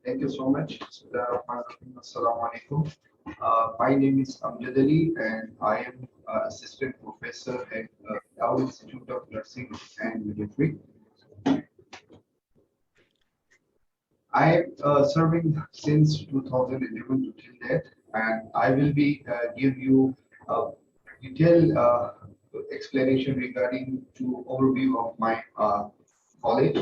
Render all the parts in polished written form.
Thank you so much. Assalamu alaikum. My name is Amjad Ali, and I am assistant professor at Dow Institute of Nursing and Midwifery. I am serving since 2011 to till date, and I will be give you a detailed explanation regarding to overview of my college.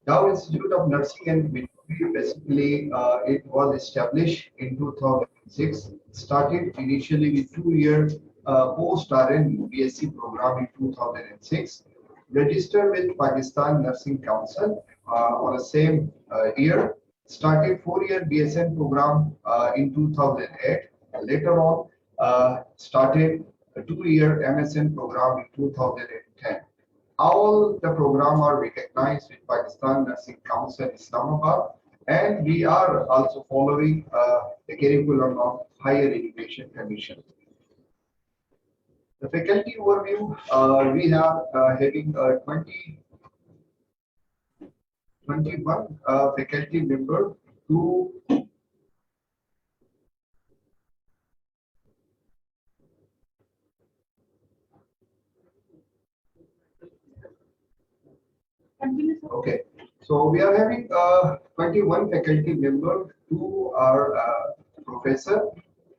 Dow Institute of Nursing and Midwifery, basically, it was established in 2006. Started initially with 2 year post-RN BSc program in 2006. Registered with Pakistan Nursing Council on the same year. Started 4 year BSN program in 2008. Later on, started a 2 year MSN program in 2010. All the program are recognized with Pakistan Nursing Council Islamabad, and we are also following the curriculum of Higher Education Commission. The faculty overview, we have having 21 faculty member who okay. So we are having 21 faculty members, 2 are professor,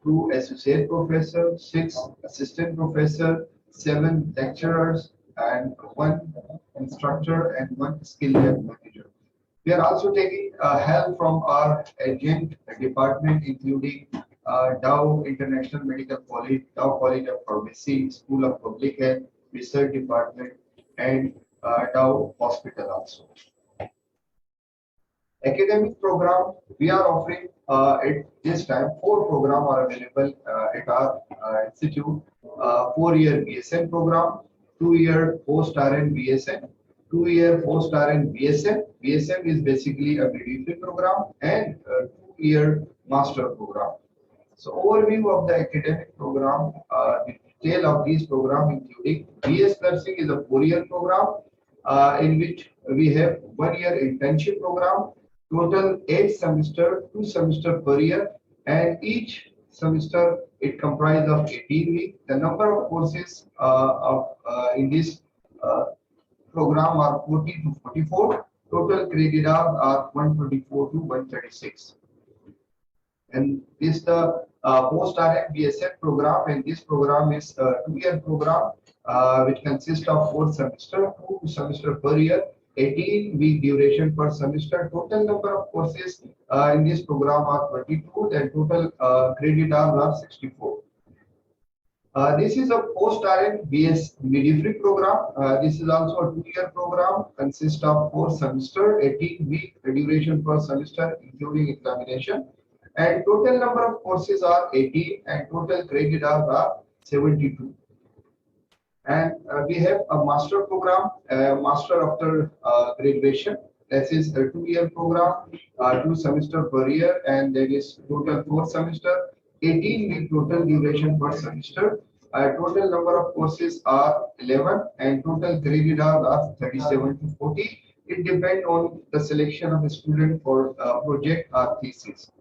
2 associate professor, 6 assistant professor, 7 lecturers, and 1 instructor and 1 skill lab manager. We are also taking help from our adjunct department, including Dow International Medical College, Dow College of Pharmacy, School of Public Health, Research Department, and Dow Hospital also. Academic program, we are offering at this time 4 programs are available at our institute. 4 year BSN program, 2 year post-RN BSN, 2 year post-RN BSN. BSN is basically a midwifery program, and 2 year master program. So overview of the academic program, the detail of these program including BS Nursing is a 4 year program in which we have 1 year internship program. Total 8 semester, 2 semester per year, and each semester it comprises of 18 weeks. The number of courses in this program are 40 to 44. Total credit hours are 124 to 136. And this the post-RN BSN program, and this program is a 2 year program which consists of 4 semester, 2 semester per year. 18-week duration per semester. Total number of courses in this program are 22, and total credit hours are 64. This is a post-RN BS midwifery program. This is also a 2 year program, consists of 4 semester, 18-week duration per semester, including examination. And total number of courses are 18, and total credit hours are 72. And we have a master program, master after graduation. This is a 2 year program, 2 semester per year, and there is total 4 semester, 18-week total duration per semester. Total number of courses are 11, and total credit hours are 37 to 40. It depends on the selection of a student for project or thesis.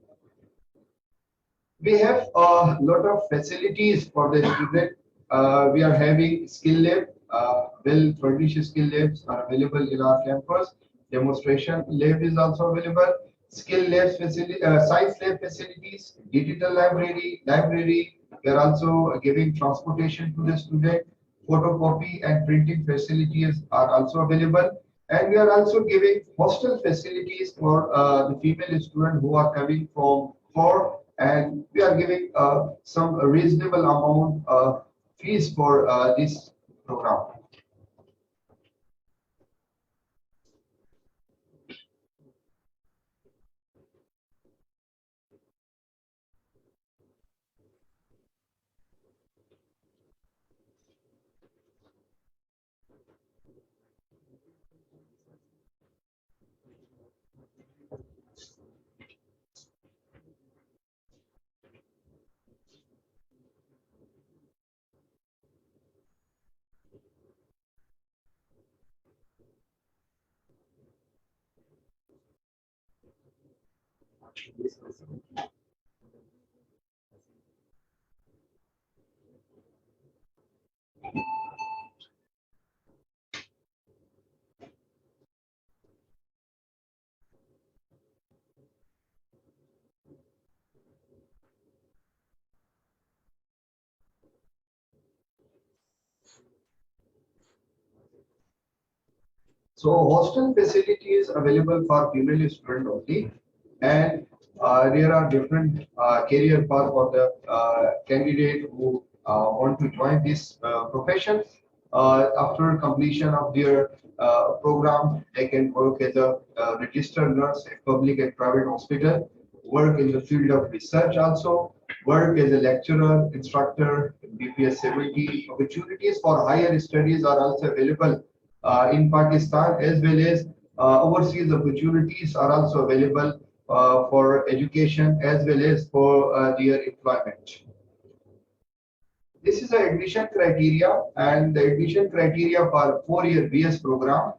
We have a lot of facilities for the student. We are having skill lab, well-furnished skill labs are available in our campus. Demonstration lab is also available. Skill labs facility, science lab facilities, digital library. We are also giving transportation to the student. Photocopy and printing facilities are also available. And we are also giving hostel facilities for the female students who are coming from poor, and we are giving some reasonable amount of fees for this program. So hostel facilities available for female student only, and there are different career path for the candidate who want to join this profession. After completion of their program, they can work as a registered nurse at public and private hospital, work in the field of research also, work as a lecturer, instructor, BPS 70. Opportunities for higher studies are also available in Pakistan, as well as overseas opportunities are also available for education as well as for their employment. This is the admission criteria, and the admission criteria for 4-year BS program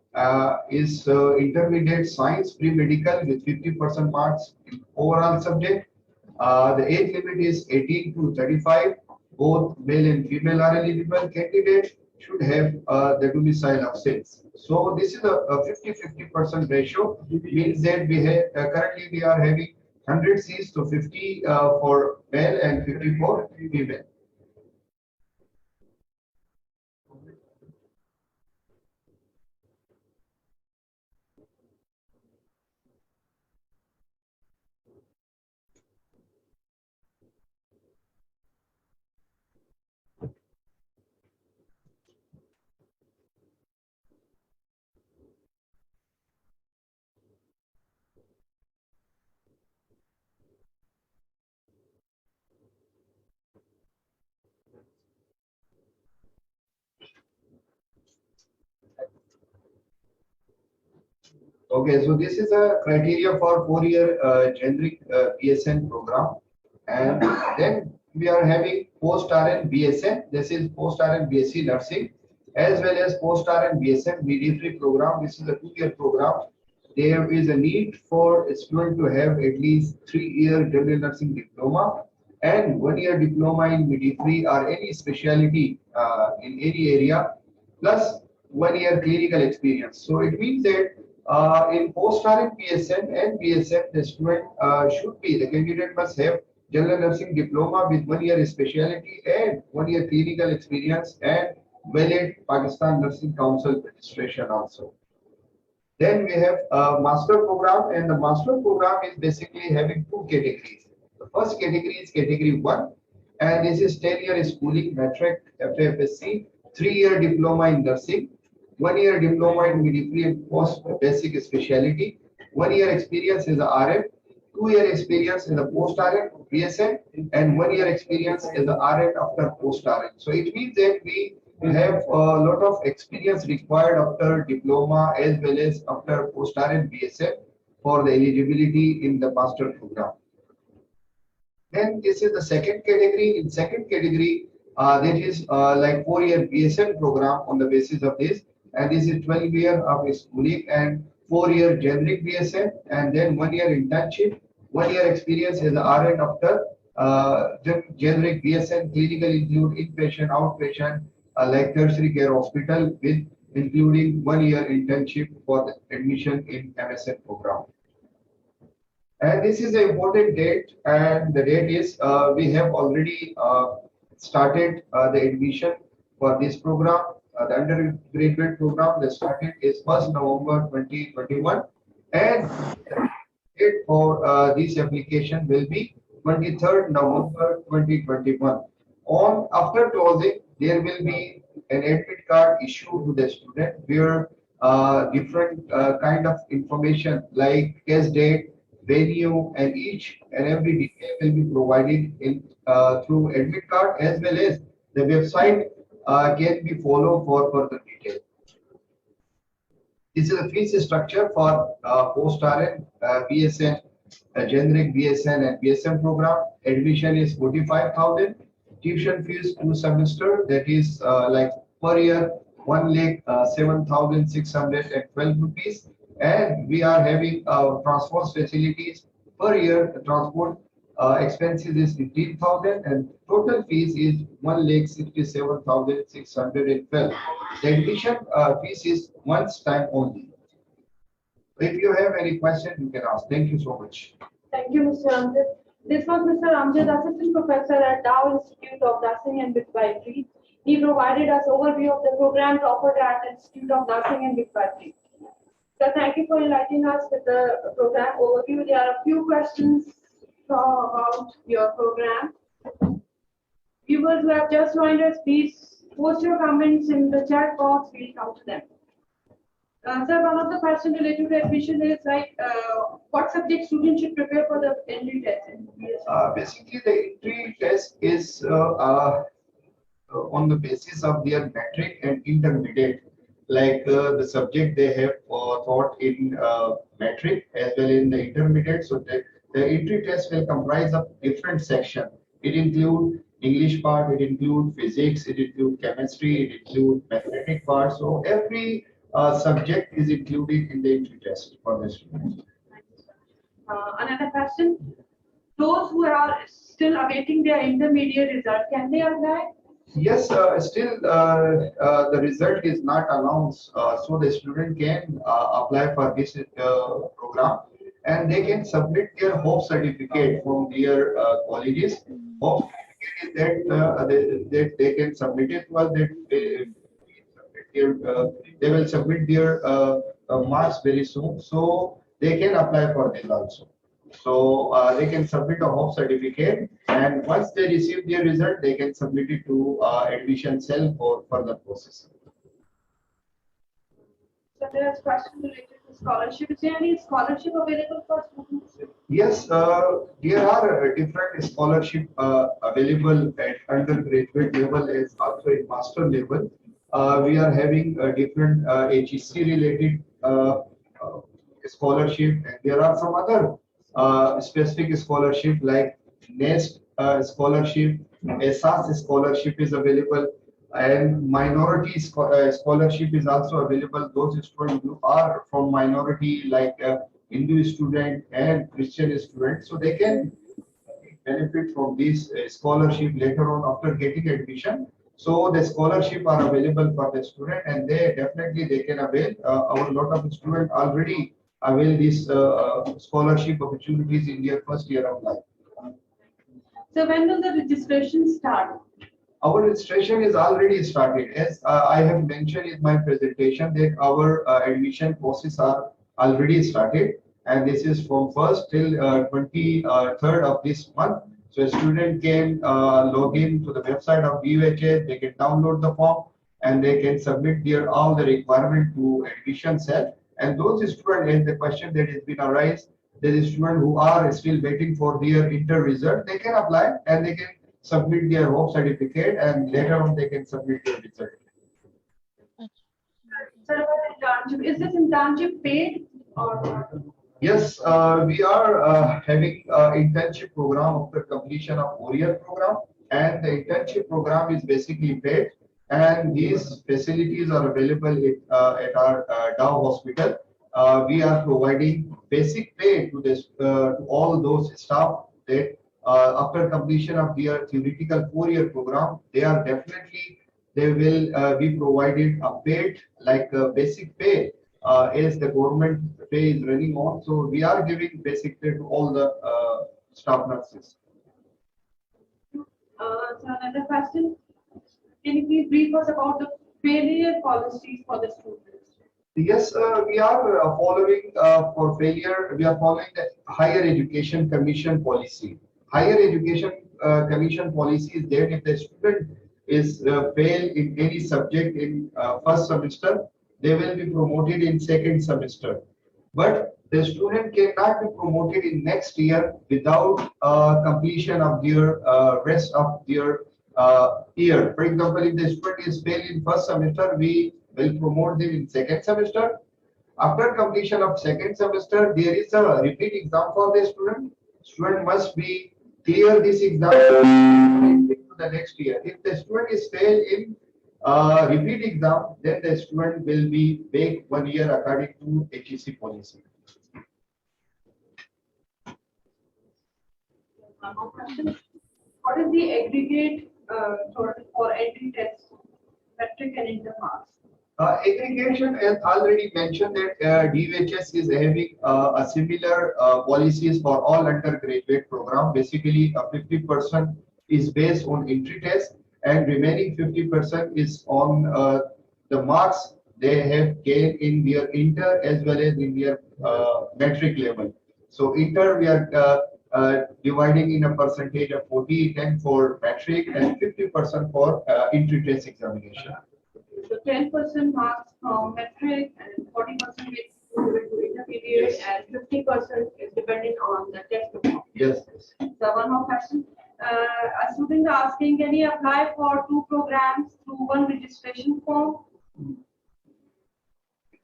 is intermediate science pre-medical with 50% marks in overall subject. The age limit is 18 to 35. Both male and female are eligible. Candidates should have the domicile of sales. So this is a 50-50% ratio. It means that we have currently we are having 100 seats to 50 for male and 50 for female. Okay, so this is a criteria for 4-year generic BSN program, and then we are having post RN BSN. This is post RN BSc nursing, as well as post RN BSN midwifery program. This is a 2-year program. There is a need for a student to have at least 3-year general nursing diploma and 1-year diploma in midwifery or any specialty in any area, plus 1-year clinical experience. So it means that in post-RN PSN and BSN, the student the candidate must have general nursing diploma with 1-year specialty and 1-year clinical experience and valid Pakistan Nursing Council registration also. Then we have a master program, and the master program is basically having 2 categories. The first category is category 1, and this is 10-year schooling, matric, FAFSC, 3-year diploma in nursing, 1-year diploma in midwifery and post basic specialty, 1-year experience as a RN, 2-year experience in the post RN, PSN, and 1-year experience as the RN after post RN. So it means that we have a lot of experience required after diploma as well as after post RN BSN for the eligibility in the master program. Then this is the second category. In second category, that is like 4-year BSN program on the basis of this, and this is 12 year of schooling and 4-year generic BSN, and then 1-year internship, 1-year experience as a RN after generic BSN. Clinical include inpatient, outpatient, like tertiary care hospital, with including 1-year internship for the admission in MSN program. And this is an important date, and the date is we have already started the admission for this program. The undergraduate program that started is 1st November 2021, and the date for this application will be 23rd November 2021. On after closing, there will be an admit card issued to the student where different kind of information like test date, venue, and each and every detail will be provided in through admit card, as well as the website can be followed for further detail. This is the fees structure for post RN, BSN, generic BSN and BSN program. Admission is 45,000. Tuition fees 2 semester, that is like per year 1,07,612 rupees. And we are having transport facilities Per year, the transport expenses is 15,000 and total fees is 1,67,612. The admission fees is once time only. If you have any question, you can ask. Thank you so much. Thank you, Mr. Amjad. This was Mr. Amjad, Assistant Professor at Dow Institute of Nursing and Midwifery. He provided us overview of the programs offered at Institute of Nursing and Midwifery. So thank you for enlightening us with the program overview. There are a few questions about your program. Viewers who have just joined us, please post your comments in the chat box. We'll come to them. Sir, one of the questions related to admission is like, what subject students should prepare for the entry test? Basically, the entry test is on the basis of their metric and intermediate, like the subject they have taught in metric as well in the intermediate. So the entry test will comprise of different sections. It includes English part, it includes physics, it includes chemistry, it includes mathematics part. So every subject is included in the entry test for the students. Another question. Those who are still awaiting their intermediate result, can they apply? Yes, still the result is not announced, so the student can apply for this program and they can submit their hope certificate from their colleges. Hope certificate is that they can submit it while they will submit their marks very soon, so they can apply for this also. So they can submit a hope certificate, and once they receive their result, they can submit it to admission cell for further processing. So there's question related to scholarship. Is there any scholarship available for students? Yes, there are different scholarship available at undergraduate level as also at master level. We are having different HEC related scholarship, and there are some other specific scholarship like NEST scholarship, ESAS scholarship is available, and minority scholarship is also available. Those students who are from minority like Hindu student and Christian student, so they can benefit from this scholarship later on after getting admission. So the scholarship are available for the student, and they can avail. Our lot of students already avail these scholarship opportunities in their first year of life. So when will the registration start? Our registration is already started. As I have mentioned in my presentation, that our admission process are already started, and this is from 1st till 23rd of this month. So a student can log in to the website of UHS, they can download the form, and they can submit their all the requirement to admission cell. And those students, as the question that has been arised, there is students who are still waiting for their inter result, they can apply and they can submit their hope certificate, and later on they can submit their result. Sir, about internship, is this internship paid or not? Yes, we are having internship program after completion of 4-year program, and the internship program is basically paid, and these facilities are available at our Dow Hospital. We are providing basic pay to this to all those staff that after completion of their theoretical 4-year program, they will be provided a paid like basic pay. As the government pay is running on, so we are giving basic pay to all the staff nurses. So another question. Can you please brief us about the failure policies for the students? Yes, we are following for failure. We are following the Higher Education Commission policy. Higher Education Commission policy is that if the student is fail in any subject in first semester, they will be promoted in second semester. But the student cannot be promoted in next year without completion of their rest of their year. For example, if the student is failed in first semester, we will promote them in second semester. After completion of second semester, there is a repeat exam for the student. Student must be clear this exam to the next year. If the student is failed in repeat exam, then the student will be back 1 year according to HEC policy. More questions? What is the aggregate for entry tests, metric and inter marks? Aggregation, as already mentioned, that DHS is having a similar policies for all undergraduate program. Basically, 50% is based on entry test, and remaining 50% is on the marks they have gained in their inter as well as in their metric level. So inter we are dividing in a percentage of 40-10 for metric and 50% for entry test examination. So 10% marks from metric and 40% is given to intermediate and 50% is dependent on the test performance. Yes. So one more question. A student asking, can he apply for 2 programs through one registration form?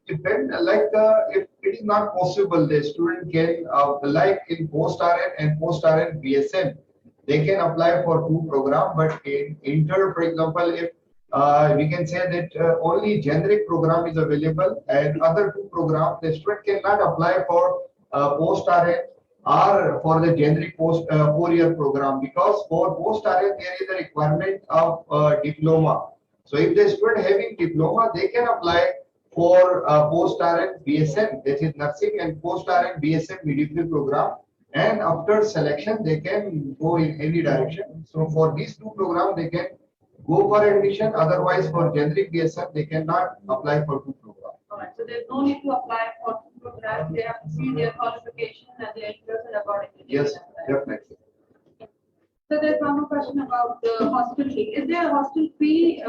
Depend if it is not possible, the student can like in post RN and post RN BSN, they can apply for 2 programs. But in inter, for example, if we can say that only generic program is available and other 2 programs, the student cannot apply for post RN or for the generic post 4-year program, because for post RN there is a requirement of diploma. So if the student having diploma, they can apply for post RN BSN, that is nursing, and post RN BSN midwifery program. And after selection, they can go in any direction. So for these 2 programs, they can go for admission. Otherwise, for generic BSN, they cannot apply for 2 programs. Alright, so there's no need to apply for 2 programs. They have to see their qualification and their interest and accordingly. Yes, definitely. So there's one more question about the hostel fee. Is there a hostel fee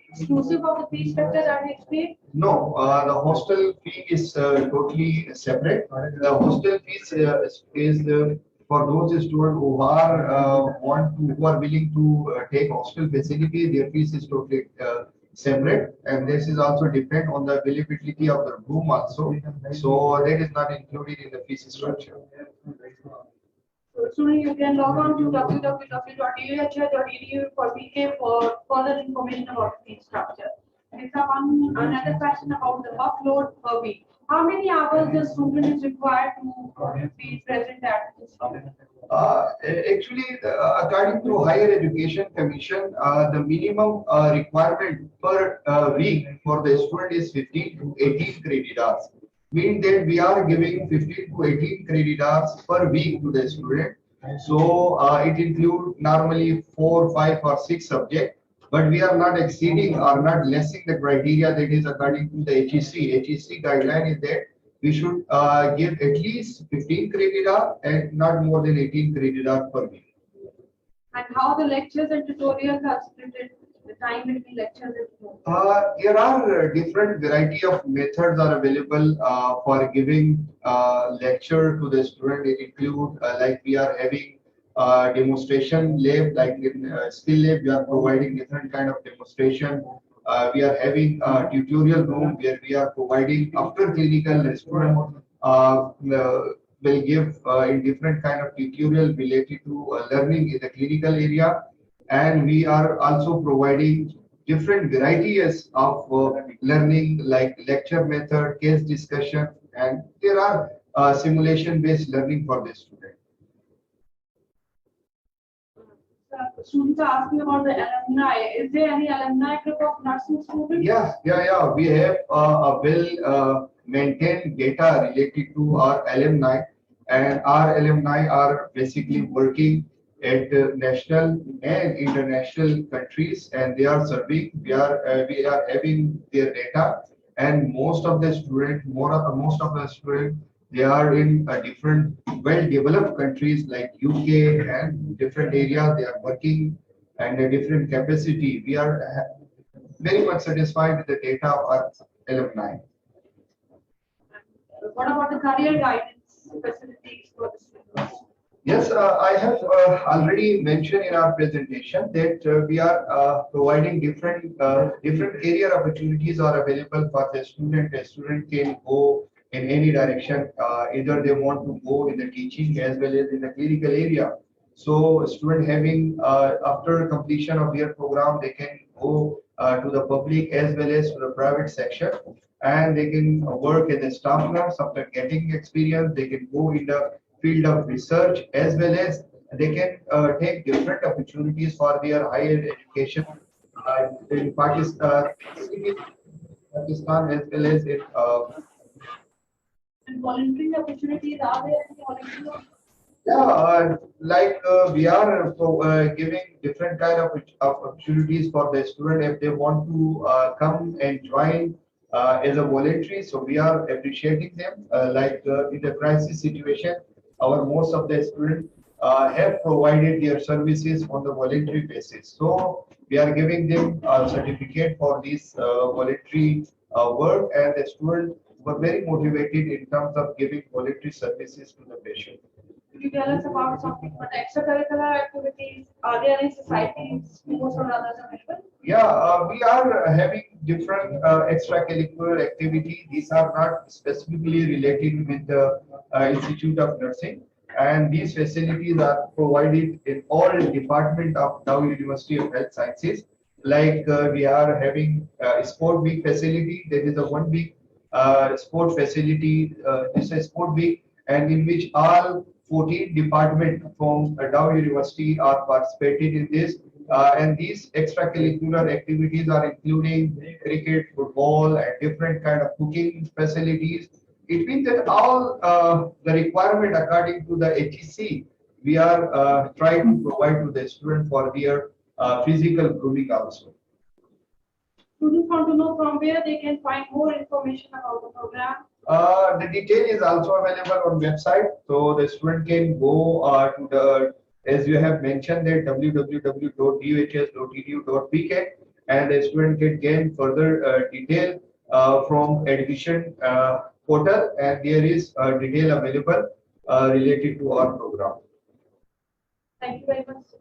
exclusive of the fee structure that we explained? No, the hostel fee is totally separate. The hostel fees is for those students who are who are willing to take hostel facility. Their fees is totally separate, and this is also depend on the availability of the room also. So that is not included in the fees structure. So student, you can log on to www.dhs.edu for BK for further information about the fee structure. Next, another question about the workload per week. How many hours the student is required to be present at the school? Actually, according to Higher Education Commission, the minimum requirement per week for the student is 15 to 18 credit hours. Means that we are giving 15 to 18 credit hours per week to the student. So it includes normally 4, 5, or 6 subjects. But we are not exceeding or not lessing the criteria that is according to the HEC. HEC guideline is that we should give at least 15 credit hours and not more than 18 credit hours per week. And how the lectures and tutorials are split, the time between lectures and tutorials? There are different variety of methods are available for giving lecture to the student. It include like we are having demonstration lab, like in skill lab, we are providing different kind of demonstration. We are having a tutorial room where we are providing after clinical student will give in different kind of tutorial related to learning in the clinical area. And we are also providing different varieties of learning like lecture method, case discussion, and there are simulation based learning for the student. Students are asking about the alumni. Is there any alumni group of nursing students? Yeah. We have a well maintained data related to our alumni, and our alumni are basically working at national and international countries, and they are serving. We are having their data, and most of the students, they are in different well-developed countries like UK and different areas. They are working and a different capacity. We are very much satisfied with the data of our alumni. What about the career guidance facilities for the students? Yes, I have already mentioned in our presentation that we are providing different career opportunities are available for the student. A student can go in any direction. Either they want to go in the teaching as well as in the clinical area. So a student having after completion of their program, they can go to the public as well as to the private section, and they can work as a staff nurse. After getting experience, they can go in the field of research as well as They can take different opportunities for their higher education in Pakistan as well as in And volunteering opportunities, are there any volunteering? yeah, we are giving different kind of opportunities for the student if they want to come and join as a voluntary. So we are appreciating them. In the crisis situation, our most of the students have provided their services on the voluntary basis. So we are giving them a certificate for this voluntary work, and the students were very motivated in terms of giving voluntary services to the patient. Could you tell us about something about extracurricular activities? Are there any societies, sports or others available? Yeah, we are having different extracurricular activity. These are not specifically related with the Institute of Nursing, and these facilities are provided in all department of Dow University of Health Sciences. We are having a sport week facility. There is a 1 week sport facility. This is a sport week, and in which all 14 departments from Dow University are participated in this. And these extracurricular activities are including cricket, football, and different kind of cooking facilities. It means that all the requirement according to the HEC, we are trying to provide to the student for their physical grooming also. Students want to know from where they can find more information about the program. The detail is also available on website, so the student can go to the, as you have mentioned, that www.duhs.edu.pk, and the student can gain further detail from admission portal, and there is detail available related to our program. Thank you very much.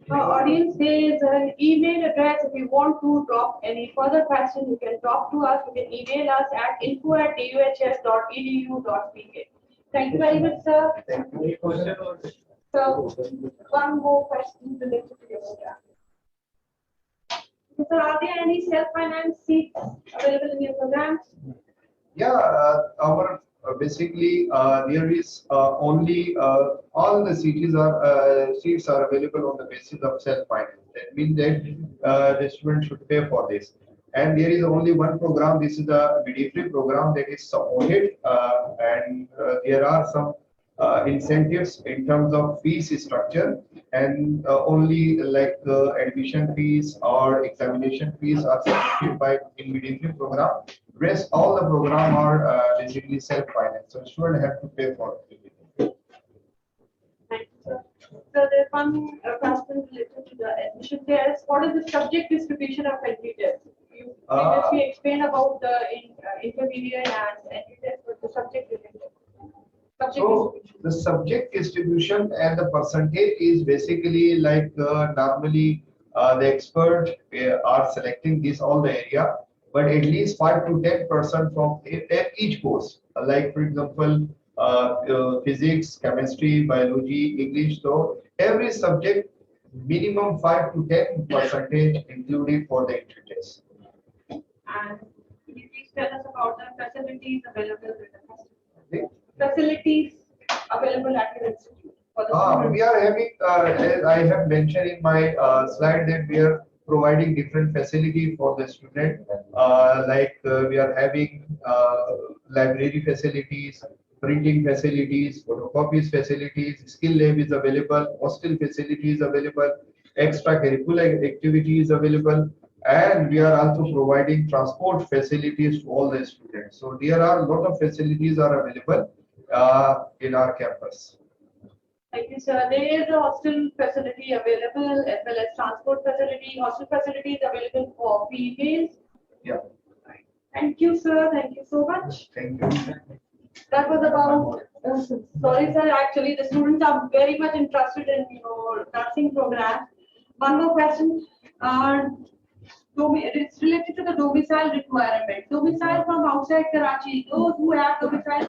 Audience, there is an email address. If you want to drop any further question, you can talk to us. You can email us at info@duhs.edu.pk. Thank you very much, sir. So, one more question related to your program. Sir, are there any self-finance seats available in your programs? Yeah, our basically there is only all the seats are available on the basis of self-finance. That means that the student should pay for this. And there is only one program. This is the midwifery program that is supported, and there are some incentives in terms of fees structure, and only like admission fees or examination fees are supported by in midwifery program. Rest all the program are basically self-financed, so student have to pay for it. Thank you, sir. So there's one question related to the admission tests. What is the subject distribution of entry tests? You previously explained about the intermediate and entry test, but the subject related. So the subject distribution and the percentage is basically like normally the expert are selecting this all the area, but at least 5 to 10% from each course. Like for example, physics, chemistry, biology, English. So every subject minimum 5 to 10% included for the entry test. And could you please tell us about the facilities available with the facilities available at your institute for the students? We are having, as I have mentioned in my slide, that we are providing different facility for the student. We are having library facilities, printing facilities, photocopies facilities, skill lab is available, hostel facilities available, extracurricular activities available, and we are also providing transport facilities to all the students. So there are a lot of facilities are available in our campus. Thank you, sir. There is a hostel facility available as well as transport facility. Hostel facility is available for females. Yeah. Thank you, sir. Thank you so much. Thank you. That was about. Sorry, sir. Actually, the students are very much interested in your nursing program. One more question. It's related to the domicile requirement. Domicile from outside Karachi. Those who have domicile